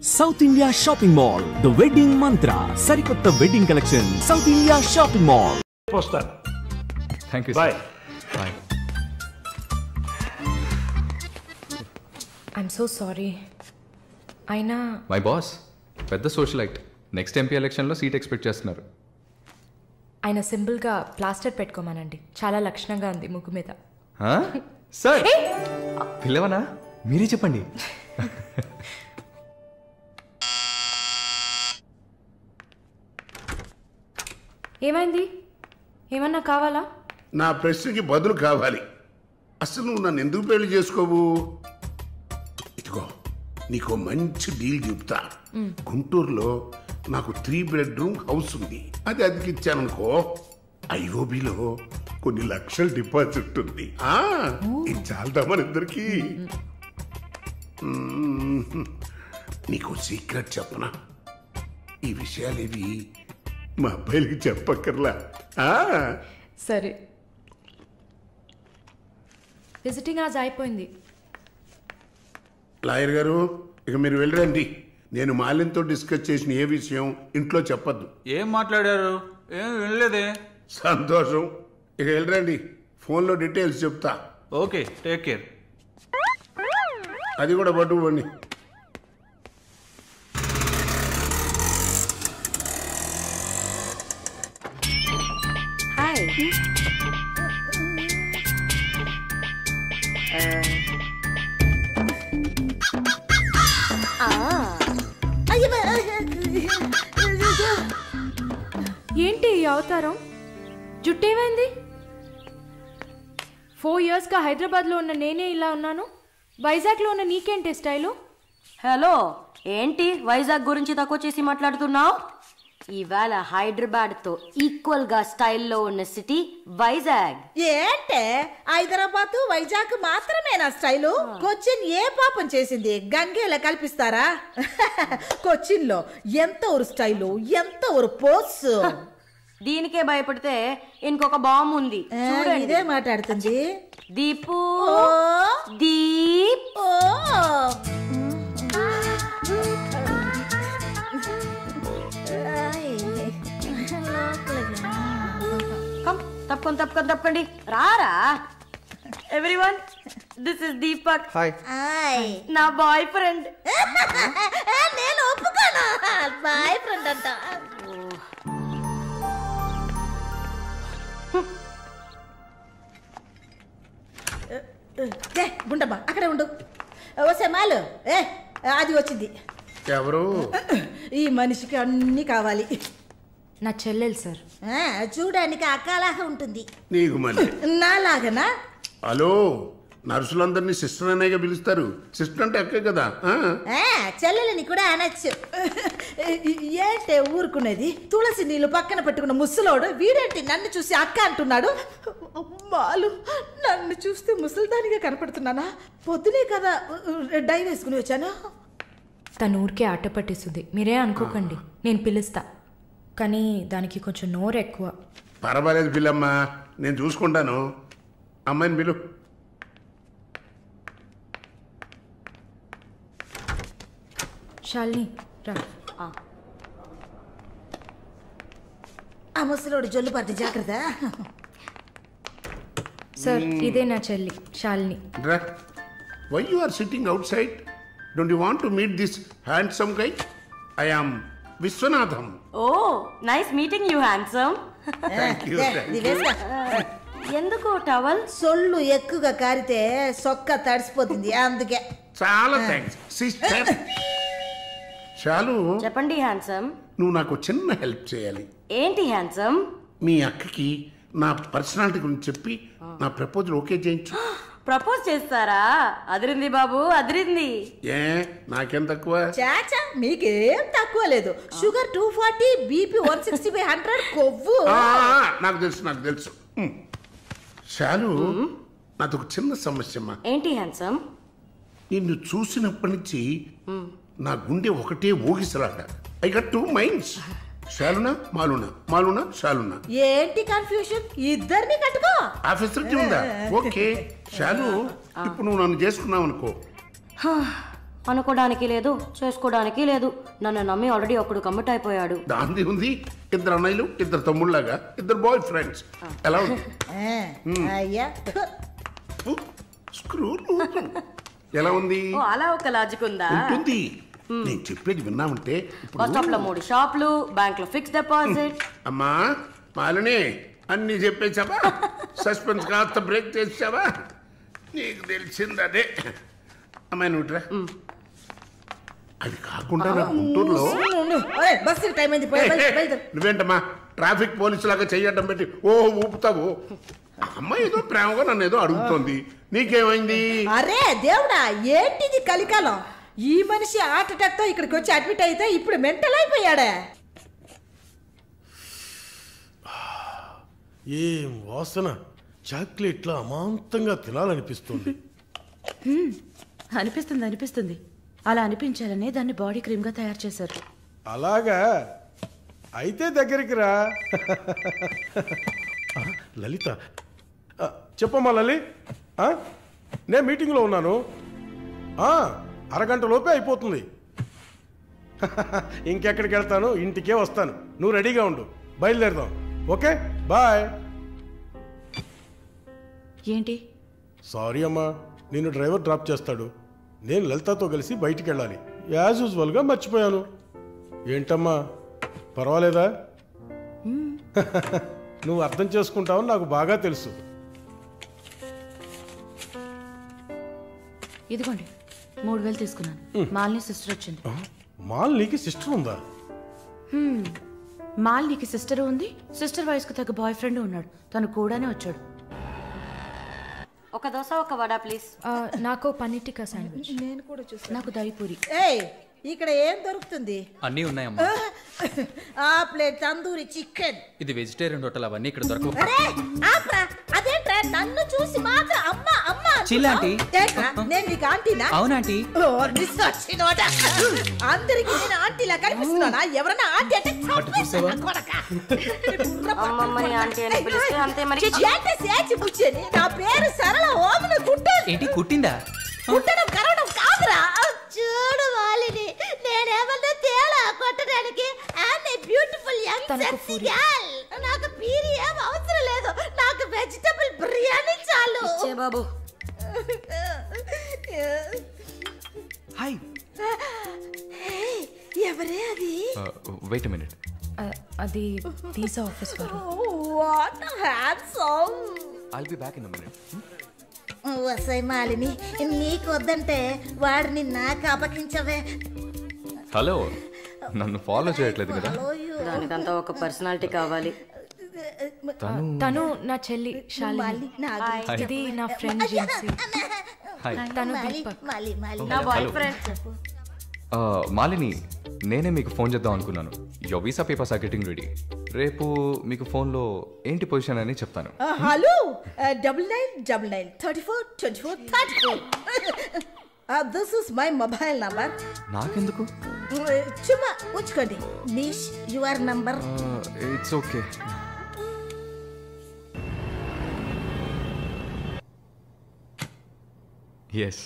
South India Shopping Mall, The Wedding Mantra, Sarikotta Wedding Collection, South India Shopping Mall. Poster. Thank you, Bye. Sir. Bye. I'm so sorry. అయినా my boss పెద్ద socialite next MP ఎలక్షన్లో seat expect చేస్తున్నారు. ఆయన సింపుల్గా plaster పెట్టుకోమానండి, చాలా లక్షణంగా ఉంది ముగ్గు మీద. సార్ పిల్లవనా మీరే చెప్పండి. ఏమైంది? ఏమన్నా కావాలా? నా ప్రశ్నకి బదులు కావాలి. అసలు నువ్వు నన్ను ఎందుకు పెళ్లి చేసుకోవు? ఇదిగో నీకు మంచి డీల్ చెప్తా. గుంటూరులో నాకు 3 bedroom హౌస్ ఉంది. అది అదికిచ్చాననుకో, ఐఓబిలో కొన్ని లక్షల డిపాజిట్ ఉంది. ఇది చాలదా మన ఇద్దరికి? నీకు సీక్రెట్ చెప్పనా? ఈ విషయాలేవి మా అబ్బాయిలకి చెప్పక్కర్లా. సరే, విజిటింగ్ ఆజ్ అయిపోయింది. లాయర్ గారు, ఇక మీరు వెళ్ళరండి. నేను మాలిన్తో డిస్కస్ చేసిన ఏ విషయం ఇంట్లో చెప్పద్దు. ఏం మాట్లాడారు? ఏం వినలేదే. సంతోషం, ఇక వెళ్ళరండి. ఫోన్లో డీటెయిల్స్ చెప్తా. Okay, take care. అది కూడా పట్టుకోండి. హాయ్. ఏంటి ఈ అవతారం? జుట్టేమైంది? 4 yearsగా హైదరాబాద్లో ఉన్న నేనే ఇలా ఉన్నాను, వైజాగ్లో ఉన్న నీకేంటి స్టైలు? హలో, ఏంటి వైజాగ్ గురించి తక్కువ చేసి మాట్లాడుతున్నావు? ఇవాళ హైదరాబాద్తో ఈక్వల్గా స్టైల్లో ఉన్న సిటీ వైజాగ్. ఏంటే హైదరాబాద్ వైజాగ్ మాత్రమేనా స్టైలు? కొచ్చిన్ ఏ పాపం చేసింది? గంగేలా కల్పిస్తారా? కొచ్చిన్ లో ఎంత ఊరు స్టైలు, ఎంత ఊరు పోస్. దీనికే భయపడితే ఇంకొక బాంబు ఉంది చూడండి. ఇదే మాట్లాడుతుంది. దీపు దీప్. తప్పకండి రారా. Everyone, this is Deepak. Hi. నా బాయ్ ఫ్రెండ్. నేను ఒప్పుకోను, బాయ్ ఫ్రెండ్ అంట. గుండమ్మా అక్కడే ఉండు. వస్తే మాలు అది వచ్చింది. ఎవరు? ఈ మనిషికి అన్ని కావాలి. నా చెల్లెలు సార్. చూడడానికి అక్కలాగా ఉంటుంది. నీకు మళ్ళీ నాలాగనా? హలో, నర్సులందరినీ సిస్టర్ అనేగా పిలుస్తారు. సిస్టర్ అంటే అక్కే కదా. చెల్లెలని కూడా అనొచ్చు. ఏంటే ఊరుకునేది? తులసి నీళ్ళు పక్కన పెట్టుకున్న ముసలోడు వీడేంటి నన్ను చూసి అక్క అంటున్నాడు? అమ్మాలు, నన్ను చూస్తే ముసలిదానిగా కనపడుతున్నానా? పొద్దునే కదా డై వేసుకుని వచ్చాను. తను ఊరికే ఆట పట్టిస్తుంది, మీరే అనుకోకండి. నేను పిలుస్తా, కానీ దానికి కొంచెం నోరు ఎక్కువ. పర్వాలేదు పిల్లమ్మా, నేను చూసుకుంటాను. అమ్మాయిని పిలు. శాలిని రా. ఆ ముసలోడు జొల్లు పడితే జాగ్రత్త. సార్, ఇదే నా చెల్లి Shalini. Why you are sitting outside? Don't you want to meet this handsome guy? I am Vishwanatham. Oh, nice meeting you handsome. ఎందుకు టవల్? సొల్లు ఎక్కువగా కారితే సొక్క తడిసిపోతుంది, అందుకే. చాలా థ్యాంక్స్ సిస్టర్. చాలు, చెప్పండి హ్యాండ్సమ్. నువ్వు నాకు చిన్న హెల్ప్ చేయాలి. ఏంటి హ్యాండ్సమ్? మీ అక్కకి నా పర్సనాలిటీ గురించి చెప్పి నా ప్రపోజల్ ఓకే చేయించు. ప్రపోజ్ చేస్తారా? అదిరింది బాబు, అదిరింది. నాకేం తక్కువ? చాచా, మీకేం తక్కువ లేదు. షుగర్ 240, బీపీ 160/100, కొవ్వు. నాకు తెలుసు. చాలు, నాదొక చిన్న సమస్యమ్మా. ఏంటి హ్యాండ్సమ్? నిన్ను చూసినప్పటి నుంచి నా గుండె ఒకటే ఊగిసలాట. I got 2 minds. శాలునా మాలునా, మాలునా శాలునా. ఏంటి కన్ఫ్యూషన్? ఇద్దరిని కట్టుకో. ఆఫీసర్ ఉందా? ఓకే శాలు, ఇప్పుడు నువ్వు నన్ను చేసుకున్నావు అనుకో, అనుకోవడానికి లేదు, చేసుకోవడానికి లేదు. నన్ను నమ్మి ఆల్రెడీ ఒకడు కమిట్ అయిపోయాడు. దాంది ఉంది, 2 అన్నయ్యలు 2 తమ్ముళ్ళగా 2 బాయ్ ఫ్రెండ్స్. ఎలా ఉంది? అయ్యా స్క్రూ ఎలా ఉంది? అలా ఒక లాజిక్ ఉందా? ఉంటుంది. నేను చెప్పేది విన్నామంటే బస్ స్టాప్ లో 3 షాపులు, బ్యాంక్ లో ఫిక్స్ డిపాజిట్. అమ్మా మాలిని, అన్ని చెప్పేసావా? సస్పెన్స్ కాస్త బ్రేక్ చేసావా? నీకు తెలిసింది అదే. అమ్మాయి నువ్వుట్రా. అది కాకుండా నా గుంటూరులో బస్సు టైం అయింది. నువ్వేంటమ్మా ట్రాఫిక్ పోలీసు లాగా చెయ్యడం పెట్టి ఊపుతావు? అమ్మాయి ఏదో ప్రేమగా నన్ను ఏదో అడుగుతోంది, నీకేమైంది? అరే దేవుడా, ఏంటిది కలికాలం? ఈ మనిషి హార్ట్ అటాక్ తో ఇక్కడికి వచ్చి అడ్మిట్ అయితే ఇప్పుడు మెంటల్ అయిపోయాడే. ఏం వాసన! చాక్లెట్లా అమాంతంగా తినాలనిపిస్తుంది. అనిపిస్తుంది. అలా అనిపించాలనే దాన్ని బాడీ క్రీమ్ గా తయారు చేశారు. అలాగా? అయితే దగ్గరికి రా. లలిత, చెప్పమ్మా లలి. నేను మీటింగ్లో ఉన్నాను. అరగంట లోపే అయిపోతుంది. ఇంకెక్కడికి వెళ్తాను? ఇంటికే వస్తాను. నువ్వు రెడీగా ఉండు, బయలుదేరదాం. Okay, bye. ఏంటి? సారీ అమ్మా, నిన్ను డ్రైవర్ డ్రాప్ చేస్తాడు. నేను లలితతో కలిసి బయటికి వెళ్ళాలి. యాజ్ యూజువల్గా మర్చిపోయాను. ఏంటమ్మా, పర్వాలేదా? నువ్వు అర్థం చేసుకుంటావని నాకు బాగా తెలుసు. ఇదిగోండి 3000 తీసుకున్నాను. మాలిని సిస్టర్ వచ్చింది. మాలినికి సిస్టర్ ఉందా? మాలినికి సిస్టర్ ఉంది. సిస్టర్ వయసుకు తగ్గ బాయ్ ఫ్రెండ్ ఉన్నాడు. తను కూడానే వచ్చాడు. ఒక దోశ, ఒక వడ ప్లీజ్. నాకు పన్నీర్ టిక్కా శాండ్విచ్. నేను కూడా చూసాను. నాకు దయపూరి. ఏయ్, ఇక్కడ ఏం దొరుకుతుంది? అన్నీ ఉన్నాయమ్మా. ఆ ప్లేట్ తందూరి చికెన్. ఇది వెజిటేరియన్ హోటల్, అవన్నీ ఇక్కడ దొరకవు. అరే ఆప్రా, అదేంట్రా నన్ను చూసి మాత్రం అమ్మ అమ్మ చిల్లాంటి. నేను నీకు ఆంటీనా? అవునాంటీ. అందరికి నేను ఆంటీలా కనిపిస్తున్నానా? ఎవరన్నా ఆంటీ అంటే అమ్మమ్మని ఆంటీ అని పిలిస్తే అంతే మరి. నా పేరు సరళ ఓమన గుంటూరు. ఏంటి కుట్టిందా? కుట్టడం కరవడం కాదురా. చూడు వాలిని, నేనేమన్నా తేలా కొట్టడానికి. I'm a beautiful young sexy girl. నాకు పీరి ఏం అవసరం లేదు. నాకు వెజిటబుల్ బిర్యానీ చాలు. ఇచ్చే బాబు. హాయ్. ఎవరే అది? Wait a minute. అది వీసా ఆఫీస్ వారు. What handsome. I'll be back in a minute. వసై మాలిని, నీకు వద్దంటే వాడిని నాకు అపకించవే. హలో, నన్ను ఫాలో చేయట్లేదు కదా? దానికంతా ఒక పర్సనాలిటీ కావాలి. తను నా చెల్లి శాలిని. ఇది నా ఫ్రెండ్ జిన్సీ. తను దీపక్. నా బాయ్ ఫ్రెండ్. మాలిని, నేనే మీకు ఫోన్ చేద్దాం అనుకున్నాను. Your visa papers are getting ready. రేపు మీకు ఫోన్లో ఏంటి పొజిషన్ అని చెప్తాను. Hello, 9999342434. This is my mobile number. నాకెందుకు? చుమ్మా ఉంచుకోండి. నిష్, your number. It's okay. Yes,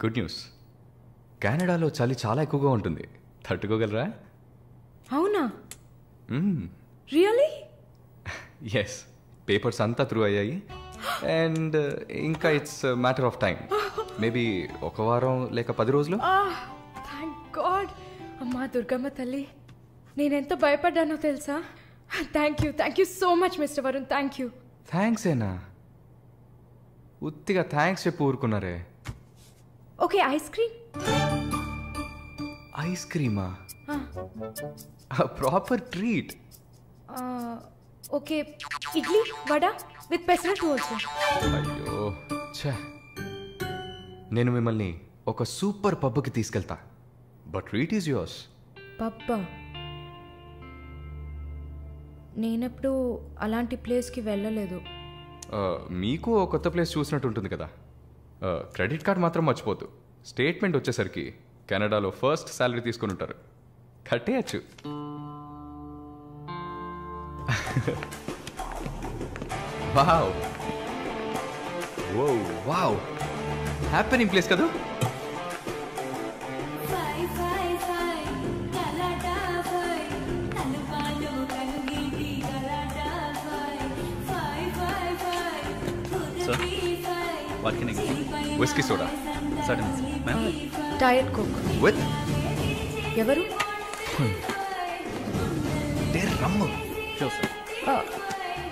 good news. కెనడాలో చలి చాలా ఎక్కువగా ఉంటుంది. తట్టుకోగలరా? అవునా? రియల్లీ? ఎస్, పేపర్స్ అంతా త్రూ అయ్యాయి. అండ్ ఇంకా it's matter of time. Maybe 1 వారం లేక 10 రోజులు. Thank God. అమ్మా దుర్గమ్మ తల్లి, నేనెంత భయపడ్డానో తెలుసా? Thank you so much mister Varun. Thank you. Thanks ఏనా? ఉత్తిగా థ్యాంక్స్ చెప్పి ఊరుకున్నారే. Okay, ice cream. ఐస్ క్రీమా? Proper treat. Okay, idli vada with pesarattu also. అయ్యో ఛే, నేను మిమ్మల్ని ఒక సూపర్ పబ్కి తీసుకెళ్తా. But treat is yours. పబ్బా? నేనెప్పుడు అలాంటి ప్లేస్కి వెళ్ళలేదు. మీకు ఒక కొత్త ప్లేస్ చూసినట్టు ఉంటుంది కదా. క్రెడిట్ కార్డ్ మాత్రం మర్చిపోద్దు. స్టేట్మెంట్ వచ్చేసరికి కెనడాలో ఫస్ట్ శాలరీ తీసుకుని ఉంటారు. కట్టేయచ్చు. వావ్, వావ్, హ్యాపెనింగ్ ప్లేస్ కదా. What can I get? Whisky soda. Certainly, sir. Ma'am? Diet coke. With ఎవరు? రమ్ము. Sure, sir.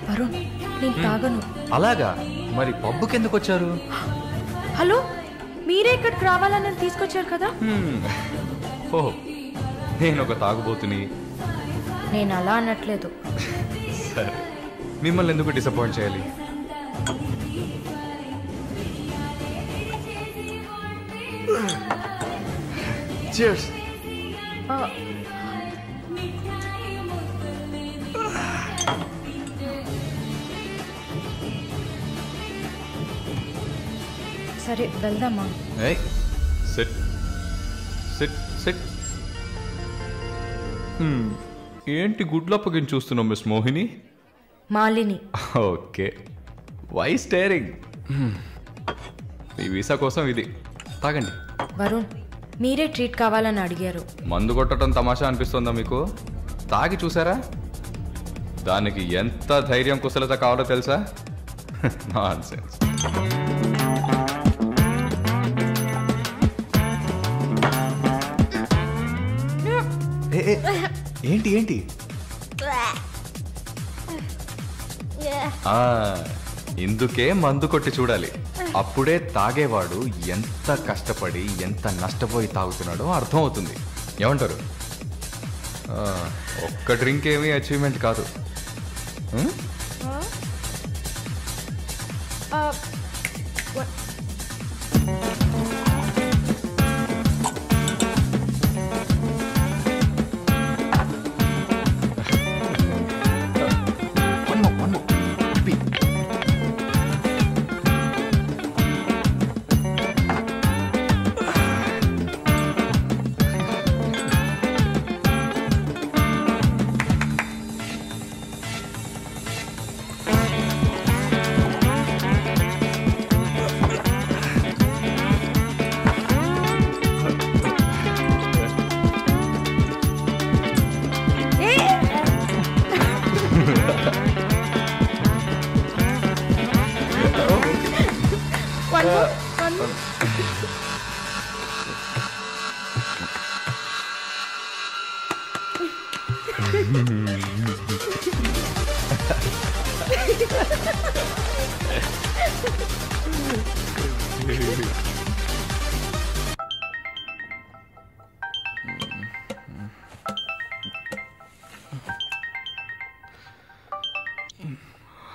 వరుణ్, నేను తాగను. అలాగా? మరి పబ్బుకి ఎందుకు వచ్చారు? హలో, మీరే ఇక్కడికి రావాలని నన్ను తీసుకొచ్చారు కదా? ఓహ్, నేను ఒక తాగుబోతుని. నేను అలా అనట్లేదు. సరే, మిమ్మల్ని ఎందుకు డిసప్పాయింట్ చేయాలి? Cheers. సరే వెళ్దామా? Hey, sit. Sit, sit. ఏంటి గుడ్లప్పగిని చూస్తున్నావు miss Mohini? Malini. Okay, why staring? మీ వీసా కోసం ఇది తాగండి. వరుణ్, మీరే ట్రీట్ కావాలని అడిగారు. మందు కొట్టడం తమాషా అనిపిస్తుందా మీకు? తాగి చూసారా? దానికి ఎంత ధైర్యం కుశలత కావాలో తెలుసా? నాన్సెన్స్. ఏంటి ఏంటి? ఇందుకే మందు కొట్టి చూడాలి. అప్పుడే తాగేవాడు ఎంత కష్టపడి ఎంత నష్టపోయి తాగుతున్నాడో అర్థం అవుతుంది. ఏమంటారు? ఒక్క డ్రింక్ ఏమీ అచీవ్మెంట్ కాదు.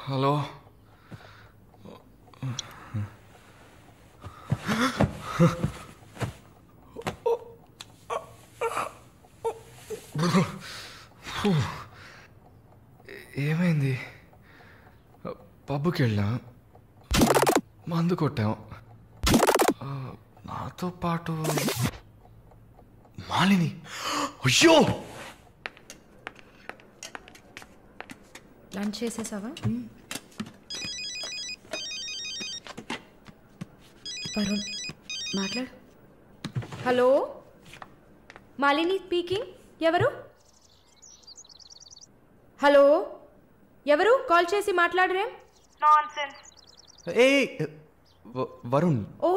హలో, ఏమైంది? పబ్బుకి వెళ్ళాం, మందు కొట్టాం. నాతో పాటు మాలిని. అయ్యో, లంచ్ చేసేసావా? వరుణ్ మాట్లాడు. Hello, Malini speaking. ఎవరు? హలో, ఎవరు? కాల్ చేసి మాట్లాడరేం? ఏ వరుణ్. ఓ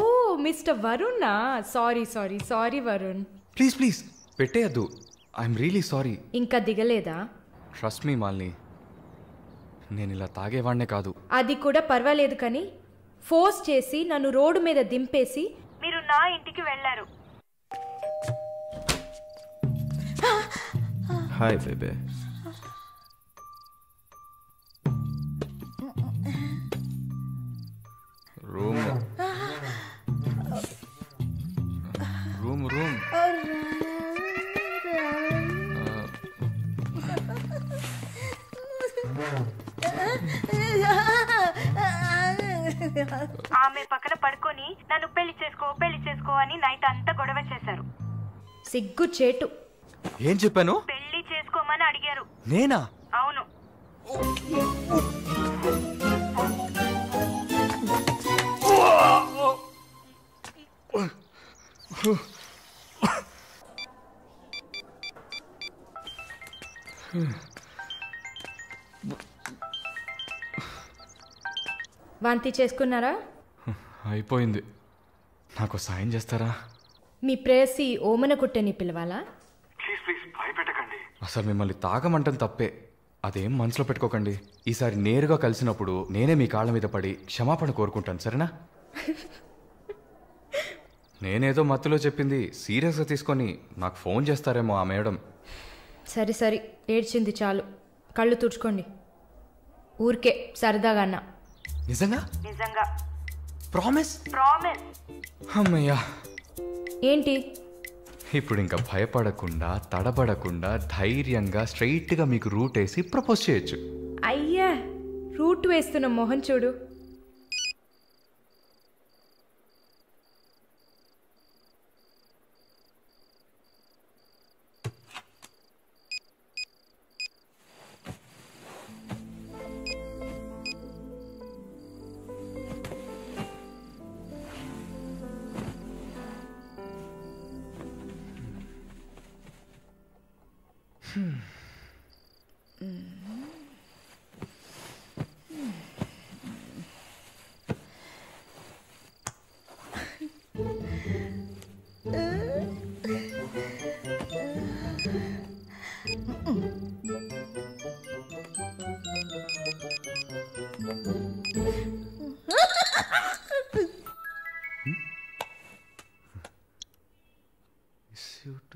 మిస్టర్ వరుణా? Sorry sorry sorry Varun. Please please పెట్టేయద్దు. I'm really sorry. ఇంకా దిగలేదా? ట్రస్ట్ మీ మాలిని, నేను ఇలా తాగేవాడినే కాదు. అది కూడా పర్వాలేదు, కానీ ఫోర్స్ చేసి నన్ను రోడ్డు మీద దింపేసి మీరు నా ఇంటికి వెళ్ళారు. హాయ్ బేబే. రూమ్ రూమ్ రూమ్ ఆమె పక్కన పడుకొని నన్ను పెళ్లి చేసుకో అని నైట్ అంతా గొడవ చేశారు. సిగ్గు చేటు. ఏం చెప్పాను? పెళ్లి చేసుకోమని అడిగారు. నేనా? అవును. వాంతి చేసుకున్నారా? అయిపోయింది. నాకు సాయం చేస్తారా? మీ ప్రేయసి ఓమన కుట్టని పిలవాలా? Please please భయపెట్టకండి. అసలు మిమ్మల్ని తాగమంటం తప్పే, అదేం మనసులో పెట్టుకోకండి. ఈసారి నేరుగా కలిసినప్పుడు నేనే మీ కాళ్ళ మీద పడి క్షమాపణ కోరుకుంటాను, సరేనా? నేనేదో మత్తులో చెప్పింది సీరియస్గా తీసుకొని నాకు ఫోన్ చేస్తారేమో ఆ మేడం. సరే సరే, ఏడ్చింది చాలు, కళ్ళు తుడుచుకోండి. ఊరికే సరదాగా అన్నా. నిజంగా? నిజంగా. ప్రామిస్? ప్రామిస్. అమ్మయ్యా. ఏంటి ఇప్పుడు ఇంకా భయపడకుండా తడబడకుండా ధైర్యంగా స్ట్రైట్గా మీకు రూట్ వేసి ప్రపోజ్ చేయొచ్చు. అయ్యా, రూట్ వేస్తున్న మొహం చూడు.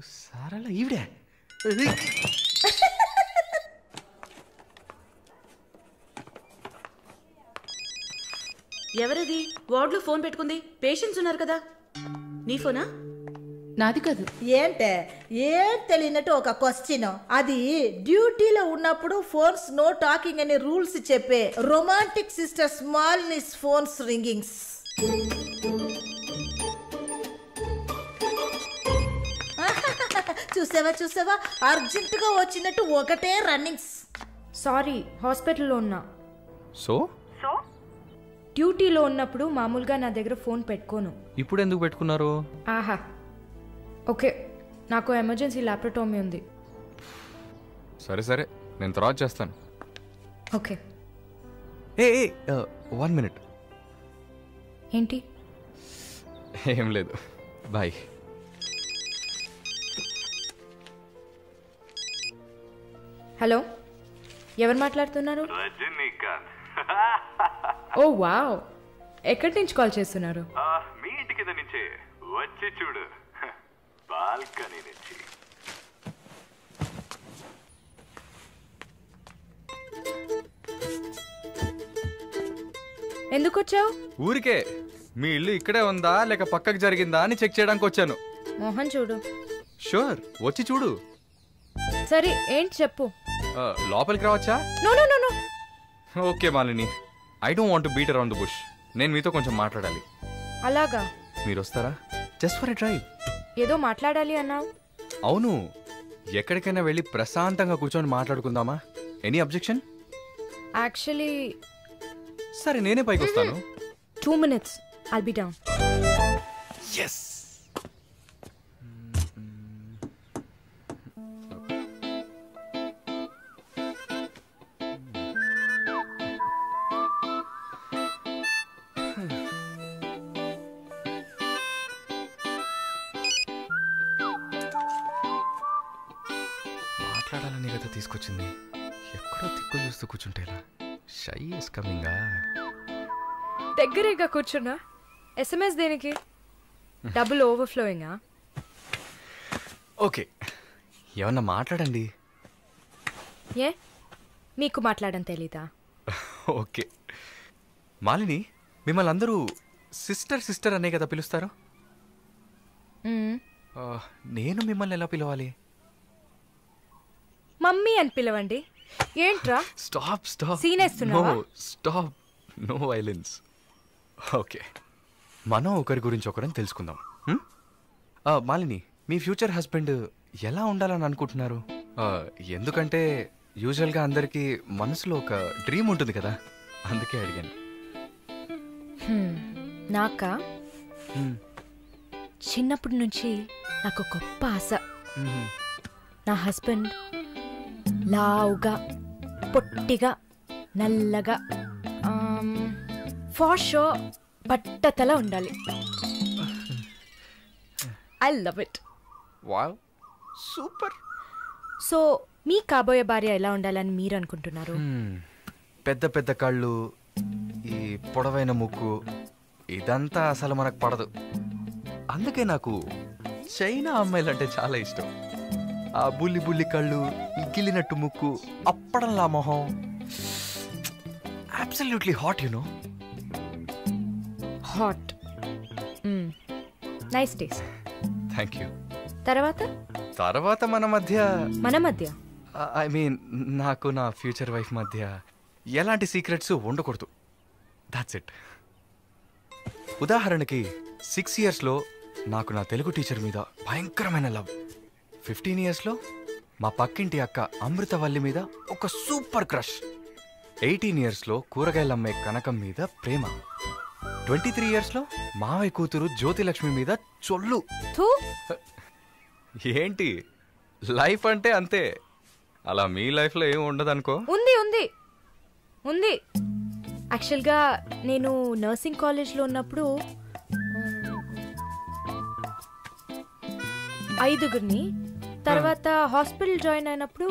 సారాల ఈవిడే. ఎవరది వార్డులో ఫోన్ పెట్టుకుంది? పేషెంట్స్ ఉన్నారు కదా. నీ ఫోనా? నాది కాదు. ఏంటే ఏం తెలియనట్టు ఒక క్వశ్చన్. అది డ్యూటీలో ఉన్నప్పుడు ఫోన్స్ నో టాకింగ్ అనే రూల్స్ చెప్పే romantic sister smallness phones ringings. చూసావా అర్జెంటుగా వచ్చినట్టు ఒకటే రన్నింగ్స్. సారీ, హాస్పిటల్లో ఉన్నా. సో డ్యూటీలో ఉన్నప్పుడు మామూలుగా నా దగ్గర ఫోన్ పెట్టుకోను. ఇప్పుడు ఎందుకు పెట్టుకున్నారు? ఆహా, ఓకే, నాకు ఎమర్జెన్సీ ల్యాప్రటోమీ ఉంది. సరే సరే, నేను తర్వాత చేస్తాను. ఓకే. ఏ 1 minute. ఏంటి? ఏం లేదు, బాయ్. హలో, ఎవరు మాట్లాడుతున్నారు? రజనీకాంత్. ఓ వావ్, ఎక్కడి నుంచి కాల్ చేస్తున్నారు? మీ ఇంటి కింద నుంచే, వచ్చి చూడు, బాల్కనీ నుంచి. ఎందుకు వచ్చావు? ఊరికే. మీ ఇల్లు ఇక్కడే ఉందా లేక పక్కకు జరిగిందా అని చెక్ చేయడానికి వచ్చాను. మోహన్ చూడు. షూర్, వచ్చి చూడు. సరే, ఏంటి చెప్పు. లోపలికి రావచ్చా? No no no no. Okay Malini, I don't want to beat around the bush. నేను మీతో కొంచెం మాట్లాడాలి. అలాగా? మీరు వస్తారా? Just for a drive. ఏదో మాట్లాడాలి అన్నావు. అవును, ఎక్కడికైనా వెళ్ళి ప్రశాంతంగా కూర్చొని మాట్లాడుకుందామా? Any objection? యాక్చువల్లీ సరే, నేనే పైకి వస్తాను. 2 minutes, I'll be down. Yes. మాట్లాడాలని కదా తీసుకొచ్చింది. ఎక్కడో తిక్కు చూస్తూ కూర్చుంటేలా. Shy is coming. దగ్గరేగా కూర్చున్నా. SMS దేనికి? డబుల్ ఓవర్ఫ్లోయింగా? ఓకే, ఏమన్నా మాట్లాడండి. ఏ, మీకు మాట్లాడడం తెలీదా? ఓకే మాలిని, మిమ్మల్ని అందరూ సిస్టర్ సిస్టర్ అనే కదా పిలుస్తారు. నేను మిమ్మల్ని ఎలా పిలవాలి? మమ్మీ అని పిలవండి. ఏంట్రా? Stop stop. సీనేస్తున్నావా? Stop, no violence. ఓకే, మనం ఒకరి గురించి ఒకరని తెలుసుకుందాం. మాలిని, మీ ఫ్యూచర్ హస్బెండ్ ఎలా ఉండాలని అనుకుంటున్నారు? ఎందుకంటే యూజువల్గా అందరికీ మనసులో ఒక డ్రీమ్ ఉంటుంది కదా, అందుకే అడిగాను. నాకా? చిన్నప్పటి నుంచి నాకు గొప్ప ఆశ. నా హస్బెండ్ లావుగా, పొట్టిగా, నల్లగా, ఫార్ షూర్ బట్టతల ఉండాలి. I love it. Wow, super. So మీ కాబోయే భార్య ఎలా ఉండాలని మీరు అనుకుంటున్నారు? పెద్ద పెద్ద కళ్ళు, ఈ పొడవైన ముక్కు, ఇదంతా అసలు మనకు పడదు. అందుకే నాకు చైనా అమ్మాయిలంటే చాలా ఇష్టం. ఆ బుల్లి బుల్లి కళ్ళు, గిల్లినట్టు ముక్కు, అప్పడంలా మొహం, absolutely hot. You know, hot. Nice taste. Thank you. తర్వాత మన మధ్య ఐ మీన్ నాకు నా ఫ్యూచర్ వైఫ్ మధ్య ఎలాంటి సీక్రెట్స్ ఉండకూడదు. That's it. ఉదాహరణకి 6 yearsలో నాకు నా తెలుగు టీచర్ మీద భయంకరమైన లవ్. 15 yearsలో మా పక్కింటి అక్క అమృతవల్లి మీద ఒక సూపర్ క్రష్. 18 yearsలో కూరగాయలమ్మే కనకం మీద ప్రేమ. 23 yearsలో మావయ్య కూతురు జ్యోతిలక్ష్మి మీద చొల్లు. ఏంటి, లైఫ్ అంటే అంతే. అలా మీ లైఫ్లో ఏం ఉండదు అనుకో. ఉంది. యాక్చువల్గా నేను నర్సింగ్ కాలేజ్లో ఉన్నప్పుడు 5 తర్వాత హాస్పిటల్ జాయిన్ అయినప్పుడు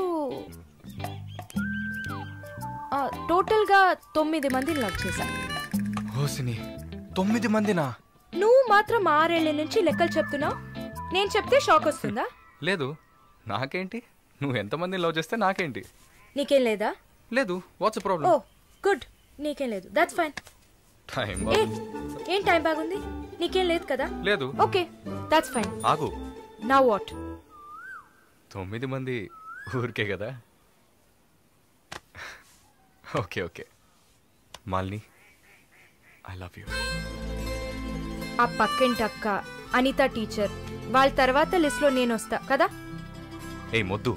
టోటల్గా 9 మందిని లవ్ చేశా. హోసిని, 9 మందినా? నువ్వు మాత్రం 6 ఏళ్ల నుంచి లెక్కలు చెప్తున్నావు. నేను చెప్తే షాక్ వస్తుందా? లేదు, నాకేంటి, నువ్వు ఎంతమందిని లవ్ చేస్తే నాకేంటి. నీకేం లేదా? లేదు. What's problem? ఓ గుడ్, నీకేం లేదు. That's fine. ఏం టైం బాగుంది? నీకేం లేదు కదా? లేదు. Okay, that's fine. ఆగు. Now what? 9 మంది ఊరికే కదా. Okay Malini, I love you. ఆ పక్కింటి అక్క, అనిత టీచర్, వాళ్ళ తర్వాత లిస్ట్లో నేను వస్తా కదా. ఏ మొద్దు,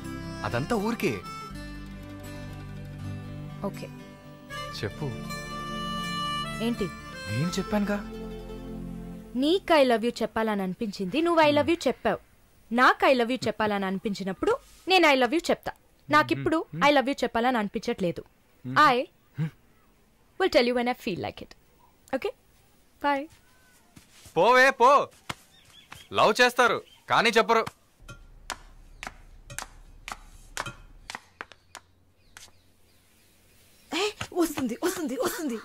అదంతా ఊరికే. ఓకే చెప్పు. ఏంటి? నేను చెప్పానుగా. నీకు ఐ లవ్ యూ చెప్పాలని అనిపించింది, నువ్వు ఐ లవ్ యూ చెప్పావు. నాకు ఐ లవ్ యూ చెప్పాలని అనిపించినప్పుడు నేను ఐ లవ్ యూ చెప్తా. నాకిప్పుడు ఐ లవ్ యూ చెప్పాలని అనిపించట్లేదు. I will tell you when I feel like it. Okay, bye. పోవే పో. లవ్ చేస్తారు కానీ చెప్పరు. వస్తుంది.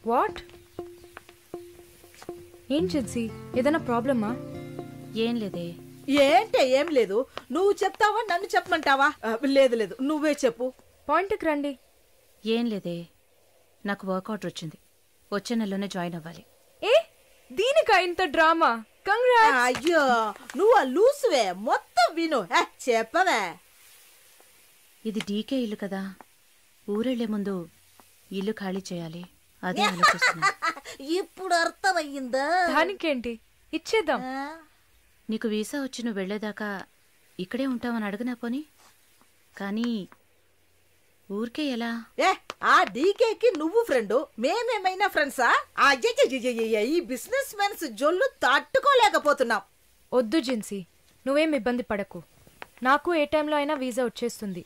వాట్? ఏం జిన్సీ, ఏదైనా ప్రాబ్లమా? ఏం లేదే. ఏం లేదు. నువ్వు చెప్తావా నన్ను చెప్పమంటావా? లేదు, నువ్వే చెప్పు. పాయింట్కి రండి. ఏం లేదే, నాకు వర్క్ ఆర్డర్ వచ్చింది. వచ్చే నెలలోనే జాయిన్ అవ్వాలి. దీనికా ఇంత డ్రామా? కంగ్రాట్స్. అయ్యో, నువ్వు లూసువే. మొత్తం విను, చెప్పవే. ఇది డీకే ఇల్లు కదా, ఊరెళ్లే ముందు ఇల్లు ఖాళీ చేయాలి. అదే ఆలోచిస్తున్నా. ఇప్పుడు అర్థమయ్యిందా? దానికేంటి, ఇచ్చేద్దాం. నీకు వీసా వచ్చి నువ్వు వెళ్లేదాకా ఇక్కడే ఉంటావని అడగనా పోని. కానీ ఊరికే ఎలా? ఆ డీకేకి నువ్వు ఫ్రెండు, మేమేమైనా ఫ్రెండ్సా? ఈ బిజినెస్ మెన్స్ జొల్లు తట్టుకోలేకపోతున్నాం. వద్దు జిన్సీ, నువ్వేం ఇబ్బంది పడకు. నాకు ఏ టైంలో అయినా వీసా వచ్చేస్తుంది.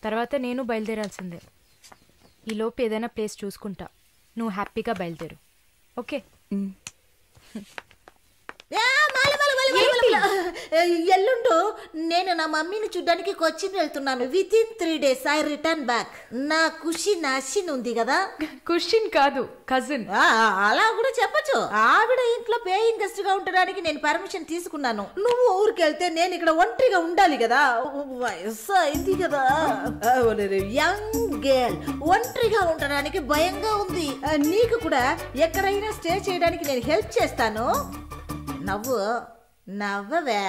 తర్వాత నేను బయలుదేరాల్సిందే. ఈలోపు ఏదైనా ప్లేస్ చూసుకుంటా. నువ్వు హ్యాపీగా బయలుదేరు. ఓకే? ఎల్లుండు నేను నా మమ్మీని చూడ్డానికి కొచ్చిన్ వెళ్తున్నాను. With in 3 days I return back. నా కుషిన్ అశ్విన్ ఉంది కదా. కుషిన్ కాదు, కజిన్. అలా కూడా చెప్పచ్చు. ఆవిడ ఇంట్లో పేయింగ్ గెస్ట్ గా ఉండడానికి నేను పర్మిషన్ తీసుకున్నాను. నువ్వు ఊరికెళ్తే నేను ఇక్కడ ఒంటరిగా ఉండాలి కదా. వయసు అయింది కదా. యంగ్ గర్ల్, ఒంటరిగా ఉండడానికి భయంగా ఉంది. నీకు కూడా ఎక్కడైనా స్టే చేయడానికి నేను హెల్ప్ చేస్తాను. నవ్వవే.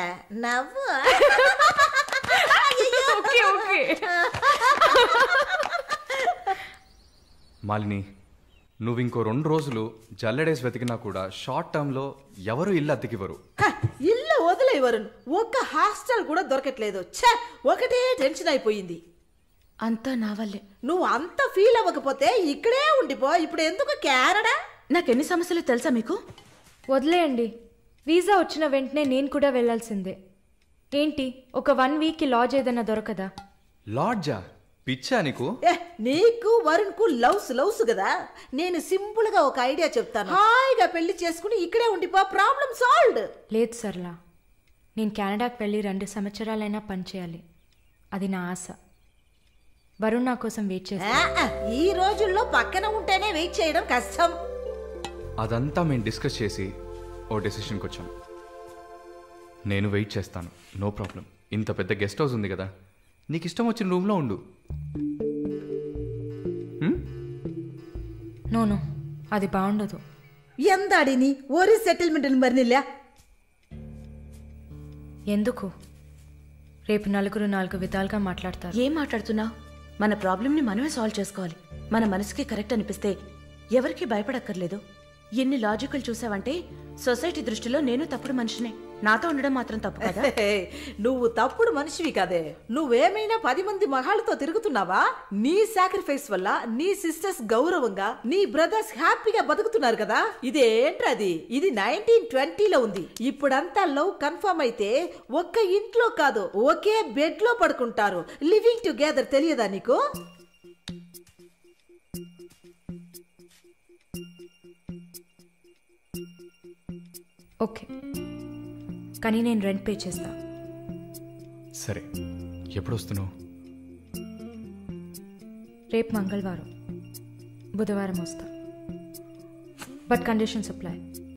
మాలిని, నువ్వు ఇంకో 2 రోజులు జల్లెడేసి వెతికినా కూడా షార్ట్ టర్మ్లో ఎవరు ఇల్లు అద్దెకివ్వరు. ఇల్లు వదిలేవరు. ఒక్క హాస్టల్ కూడా దొరకట్లేదు. ఒకటే టెన్షన్ అయిపోయింది. అంతా నా వల్లే. నువ్వు అంత ఫీల్ అవ్వకపోతే ఇక్కడే ఉండిపో. ఇప్పుడు ఎందుకు కెనడా? నాకెన్ని సమస్యలు తెలుసా మీకు? వదిలేయండి. వీసా వచ్చిన వెంటనే నేను కూడా వెళ్ళాల్సిందే. ఏంటి ఒక 1 వీక్కి లాడ్జ్ ఏదైనా దొరకదా? లాడ్జా? పిచ్చా నీకు? నీకు వరుణ్కు లవ్స్ కదా. నేను సింపుల్ గా ఒక ఐడియా చెప్తాను. హాయిగా పెళ్లి చేసుకుని ఇక్కడే ఉండిపో, ప్రాబ్లం సాల్వ్డ్. లేదు సర్లా, నేను కెనడాకి వెళ్ళి 2 సంవత్సరాలైనా పనిచేయాలి. అది నా ఆశ. వరుణ్ నా కోసం వెయిట్ చేస్తా. ఈ రోజుల్లో పక్కన ఉంటేనే వెయిట్ చేయడం కష్టం. అదంతా మేము డిస్కస్ చేసి ఓ డెసిషన్కి వచ్చాం. నేను వెయిట్ చేస్తాను, నో ప్రాబ్లం. ఇంత పెద్ద గెస్ట్ హౌస్ ఉంది కదా, నీకు ఇష్టం వచ్చిన రూమ్లో ఉండు. నోను, అది బాగుండదు. ఎందాడిని ఓరి సెటిల్మెంట్ మరినిల్లా. ఎందుకు? రేపు నలుగురు 4 విధాలుగా మాట్లాడతారు. ఏం మాట్లాడుతున్నావు? మన ప్రాబ్లంని మనమే సాల్వ్ చేసుకోవాలి. మన మనసుకి కరెక్ట్ అనిపిస్తే ఎవరికి భయపడక్కర్లేదు. ఎన్ని లాజికల్ చూసావంటే సొసైటీ దృష్టిలో నేను తప్పుడు మనిషినే. నాతో ఉండడం మాత్రం తప్పు కదా? నువ్వు తప్పుడు మనిషివి కదే. నువ్వేమైనా 10 మంది మగాళ్ళతో తిరుగుతున్నావా? నీ సాక్రిఫైస్ వల్ల నీ సిస్టర్స్ గౌరవంగా, నీ బ్రదర్స్ హ్యాపీగా బతుకుతున్నారు కదా. ఇదేంట్రది? ఇది 1920లో ఉంది. ఇప్పుడంతా లవ్ కన్ఫర్మ్ అయితే ఒక్క ఇంట్లో కాదు, ఒకే బెడ్ లో పడుకుంటారు. లివింగ్ టుగెదర్ తెలియదా నీకు? ఓకే, కానీ నేను రెంట్ పే చేస్తా. సరే, ఎప్పుడు వస్తున్నావు? రేపు మంగళవారం, బుధవారం వస్తా. But conditions apply.